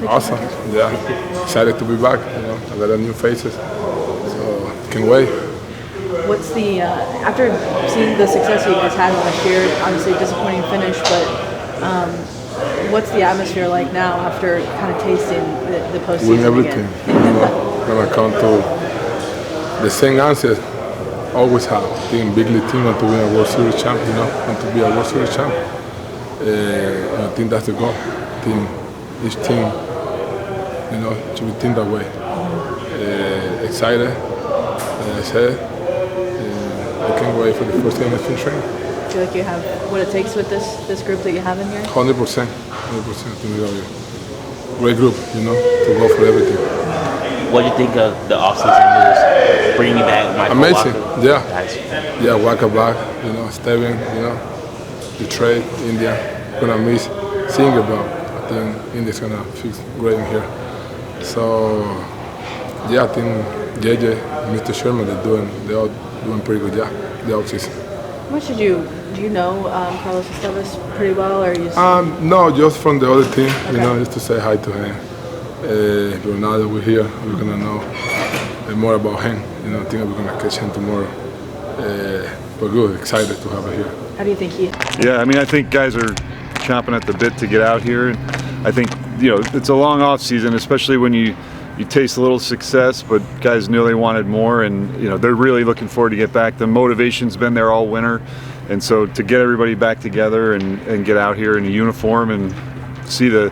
Awesome, yeah. Excited to be back. A lot of new faces, so can't wait. What's the after seeing the success you guys had last year? Obviously, disappointing finish, but what's the atmosphere like now after kind of tasting the postseason? Win everything. Gonna come to the same answer. Always have. Team, big league team, want to win a World Series champ. Want to be a World Series champ. I think that's the goal. Each team, should be think that way. Excited, as I said. I can't wait for the first game of spring training. Do you feel like you have what it takes with this group that you have in here? 100%. 100%. To be a great group, to go for everything. What do you think of the offseason moves? Bringing back Michael Amazing. Walker? Yeah. Nice. Yeah, Walker back. Steven. The trade, India. Gonna miss seeing about. I think India's gonna fix great in here. So yeah, I think JJ, Mr. Sherman, they're all doing pretty good job the offseason. What do you know Carlos Esteves pretty well, or you? No, just from the other team. Okay. Just to say hi to him. But now that we're here, we're gonna know more about him. I think we're gonna catch him tomorrow. But good, excited to have it here. How do you think he? Yeah, I think guys are chomping at the bit to get out here. I think it's a long off season, especially when you taste a little success, but guys knew they wanted more, and they're really looking forward to get back. The motivation's been there all winter, and so to get everybody back together and get out here in a uniform and see the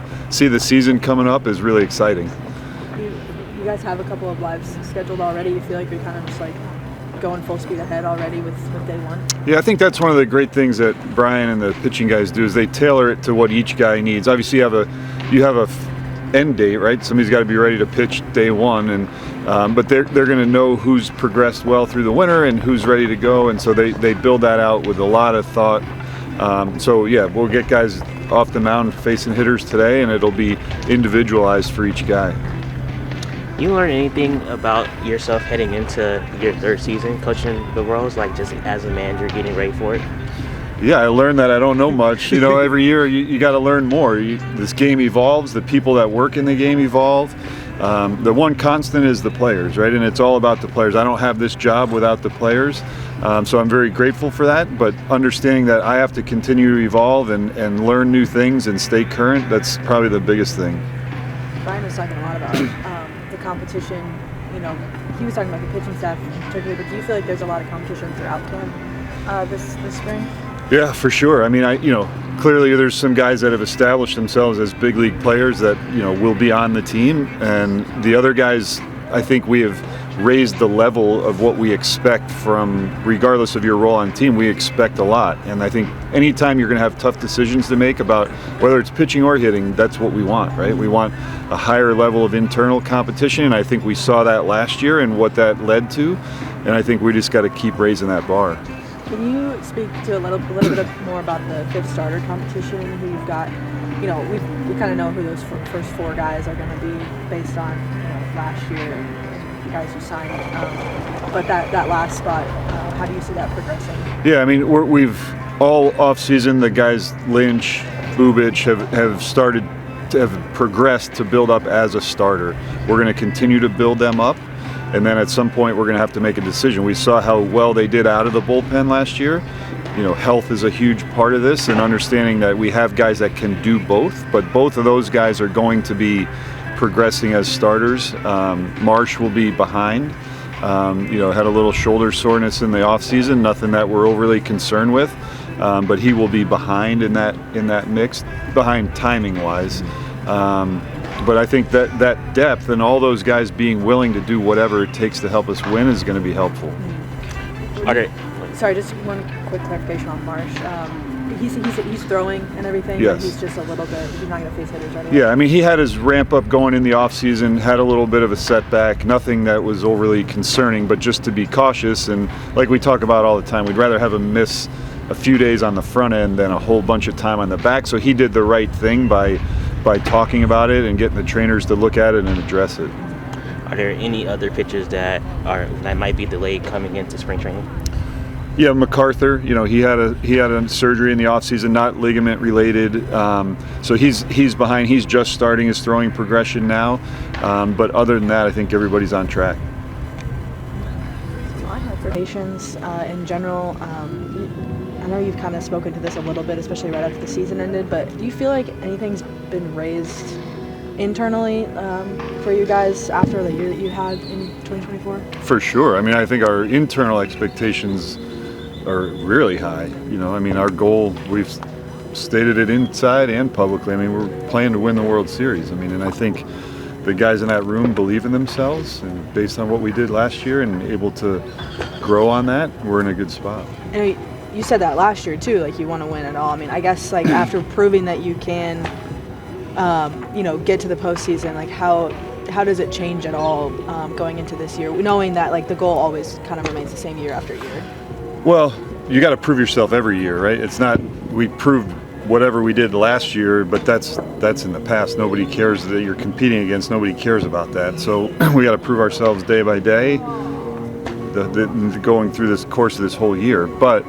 season coming up is really exciting. You guys have a couple of lives scheduled already. You feel like you're kind of just like going full speed ahead already with day one? Yeah, I think that's one of the great things that Brian and the pitching guys do is they tailor it to what each guy needs. Obviously, you have a end date, right? Somebody's got to be ready to pitch day one, and but they're going to know who's progressed well through the winter and who's ready to go, and so they build that out with a lot of thought. So yeah, we'll get guys off the mound facing hitters today, and it'll be individualized for each guy. You learn anything about yourself heading into your third season coaching the Royals, like just as a manager getting ready for it? Yeah, I learned that I don't know much. Every year you got to learn more. This game evolves. The people that work in the game evolve. The one constant is the players, right? And it's all about the players. I don't have this job without the players. So I'm very grateful for that. But understanding that I have to continue to evolve and learn new things and stay current, that's probably the biggest thing. Brian was talking a lot about the competition. He was talking about the pitching staff in particular, but do you feel like there's a lot of competition throughout camp this spring? Yeah, for sure. Clearly there's some guys that have established themselves as big league players that, will be on the team. And the other guys, I think we have raised the level of what we expect from, regardless of your role on team, we expect a lot. And I think anytime you're going to have tough decisions to make about whether it's pitching or hitting, that's what we want, right? We want a higher level of internal competition. And I think we saw that last year and what that led to. And I think we just got to keep raising that bar. Can you speak to a little bit more about the fifth starter competition? Who you've got? We kind of know who those first four guys are going to be based on last year and the guys who signed. But that last spot, how do you see that progressing? Yeah, we've all off season the guys Lynch, Bubich have progressed to build up as a starter. We're going to continue to build them up. And then at some point, we're going to have to make a decision. We saw how well they did out of the bullpen last year. Health is a huge part of this, and understanding that we have guys that can do both. But both of those guys are going to be progressing as starters. Marsh will be behind. Had a little shoulder soreness in the offseason, nothing that we're overly concerned with. But he will be behind in that mix, behind timing-wise. But I think that depth and all those guys being willing to do whatever it takes to help us win is going to be helpful. Okay. Sorry, just one quick clarification on Marsh. He's throwing and everything. Yes. But he's just a little bit. He's not going to face hitters right away. Yeah, he had his ramp up going in the off season. Had a little bit of a setback. Nothing that was overly concerning, but just to be cautious. And like we talk about all the time, we'd rather have him miss a few days on the front end than a whole bunch of time on the back. So he did the right thing by talking about it and getting the trainers to look at it and address it. Are there any other pitchers that might be delayed coming into spring training? Yeah, MacArthur. He had a surgery in the offseason, not ligament related. So he's behind. He's just starting his throwing progression now. But other than that, I think everybody's on track. So I have for patients in general. I know you've kind of spoken to this a little bit, especially right after the season ended. But do you feel like anything's been raised internally for you guys after the year that you had in 2024? For sure. I mean, I think our internal expectations are really high. Our goal, we've stated it inside and publicly. We're playing to win the World Series. And I think the guys in that room believe in themselves, and based on what we did last year and able to grow on that, we're in a good spot. And you said that last year too, like you want to win it all. I guess like after proving that you can, get to the postseason, like how does it change at all going into this year, knowing that like the goal always kind of remains the same year after year? Well, you got to prove yourself every year, right? It's not we proved whatever we did last year, but that's in the past. Nobody cares that you're competing against. Nobody cares about that. So we got to prove ourselves day by day, going through this course of this whole year. But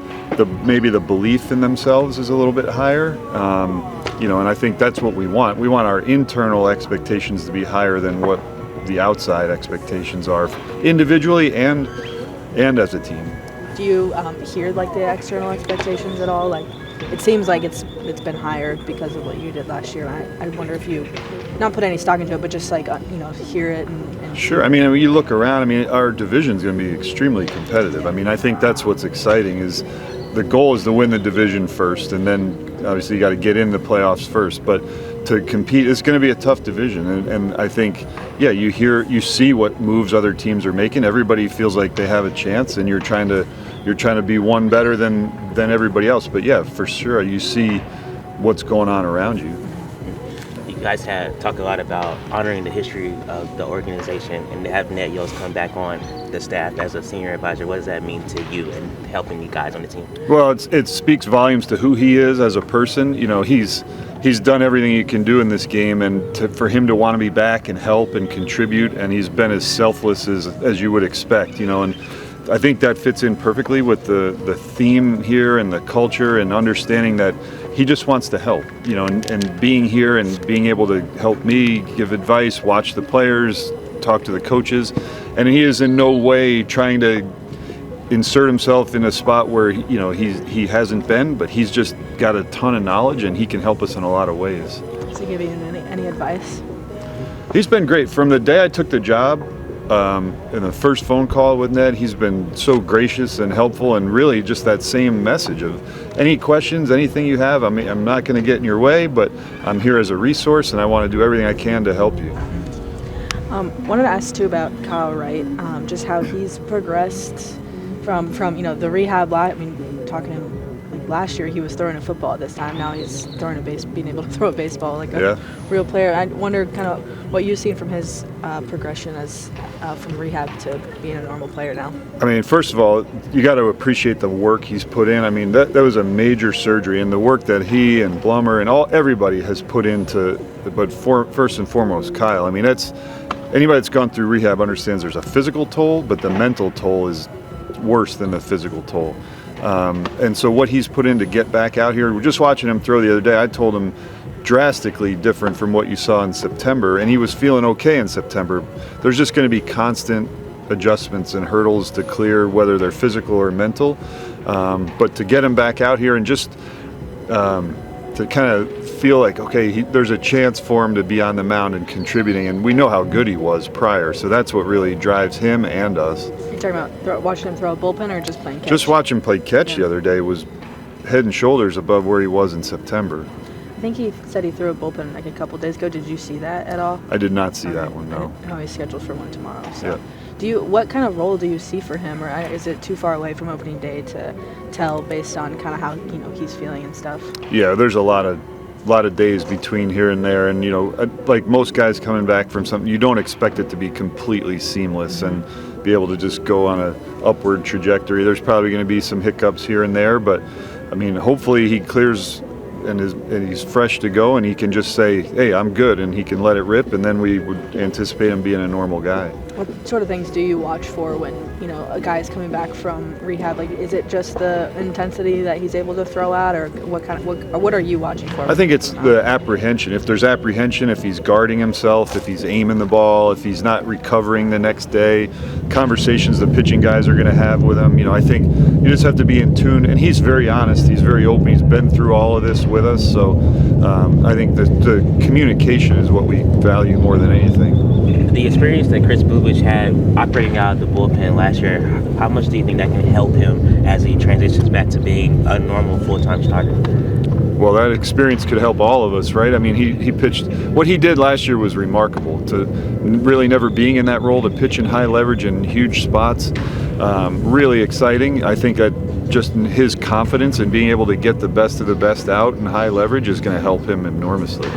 maybe the belief in themselves is a little bit higher, and I think that's what we want. We want our internal expectations to be higher than what the outside expectations are, individually and as a team. Do you hear like the external expectations at all? Like it seems like it's been higher because of what you did last year. I wonder if you not put any stock into it, but just like hear it and Sure. You look around. Our division's going to be extremely competitive. I think that's what's exciting. Is the goal is to win the division first, and then obviously you got to get in the playoffs first. But to compete, it's going to be a tough division, and I think, you see what moves other teams are making. Everybody feels like they have a chance, and you're trying to be one better than everybody else. But yeah, for sure, you see what's going on around you. You guys talk a lot about honoring the history of the organization, and to have Ned Yost come back on the staff as a senior advisor. What does that mean to you and helping you guys on the team? Well, it speaks volumes to who he is as a person. He's done everything he can do in this game, and for him to want to be back and help and contribute, and he's been as selfless as you would expect. And I think that fits in perfectly with the theme here and the culture, and understanding that he just wants to help, and being here and being able to help me, give advice, watch the players, talk to the coaches. And he is in no way trying to insert himself in a spot where he hasn't been, but he's just got a ton of knowledge, and he can help us in a lot of ways. Does he give you any advice? He's been great. From the day I took the job, in the first phone call with Ned, he's been so gracious and helpful, and really just that same message of any questions, anything you have, I'm not going to get in your way, but I'm here as a resource, and I want to do everything I can to help you. Wanted to ask too about Kyle Wright, just how he's progressed from the rehab. Talking to him like last year, he was throwing a football at this time. Now he's being able to throw a baseball like a real player. I wonder kind of what you've seen from his progression as from rehab to being a normal player now. First of all, you got to appreciate the work he's put in. That was a major surgery, and the work that he and Blummer and everybody has put into. But first and foremost, Kyle. That's anybody that's gone through rehab understands there's a physical toll, but the mental toll is worse than the physical toll. And so what he's put in to get back out here, we're just watching him throw the other day. I told him drastically different from what you saw in September, and he was feeling okay in September. There's just going to be constant adjustments and hurdles to clear, whether they're physical or mental. But to get him back out here and just to kind of feel like, okay, there's a chance for him to be on the mound and contributing, and we know how good he was prior, so that's what really drives him and us. You're talking about watching him throw a bullpen or just playing catch? Just watch him play catch the other day was head and shoulders above where he was in September. I think he said he threw a bullpen like a couple days ago. Did you see that at all? I did not see that one, no. Oh, he's scheduled for one tomorrow. So. Yeah. What kind of role do you see for him, or is it too far away from opening day to tell based on kind of how he's feeling and stuff? Yeah, there's a lot of days between here and there, and like most guys coming back from something, you don't expect it to be completely seamless and be able to just go on a upward trajectory. There's probably going to be some hiccups here and there, but hopefully he clears and he's fresh to go, and he can just say, hey, I'm good, and he can let it rip, and then we would anticipate him being a normal guy. What sort of things do you watch for when, you know, a guy is coming back from rehab? Like, is it just the intensity that he's able to throw at, or what are you watching for? I think it's the apprehension. If there's apprehension, if he's guarding himself, if he's aiming the ball, if he's not recovering the next day, conversations the pitching guys are going to have with him. You know, I think you just have to be in tune. And he's very honest. He's very open. He's been through all of this with us. So I think the communication is what we value more than anything. The experience that Chris Bubich had operating out of the bullpen last year, how much do you think that can help him as he transitions back to being a normal full-time starter? Well, that experience could help all of us, right? I mean, he pitched, what he did last year was remarkable. To really never being in that role, to pitch in high leverage and huge spots, really exciting. I think that just his confidence in being able to get the best of the best out in high leverage is going to help him enormously.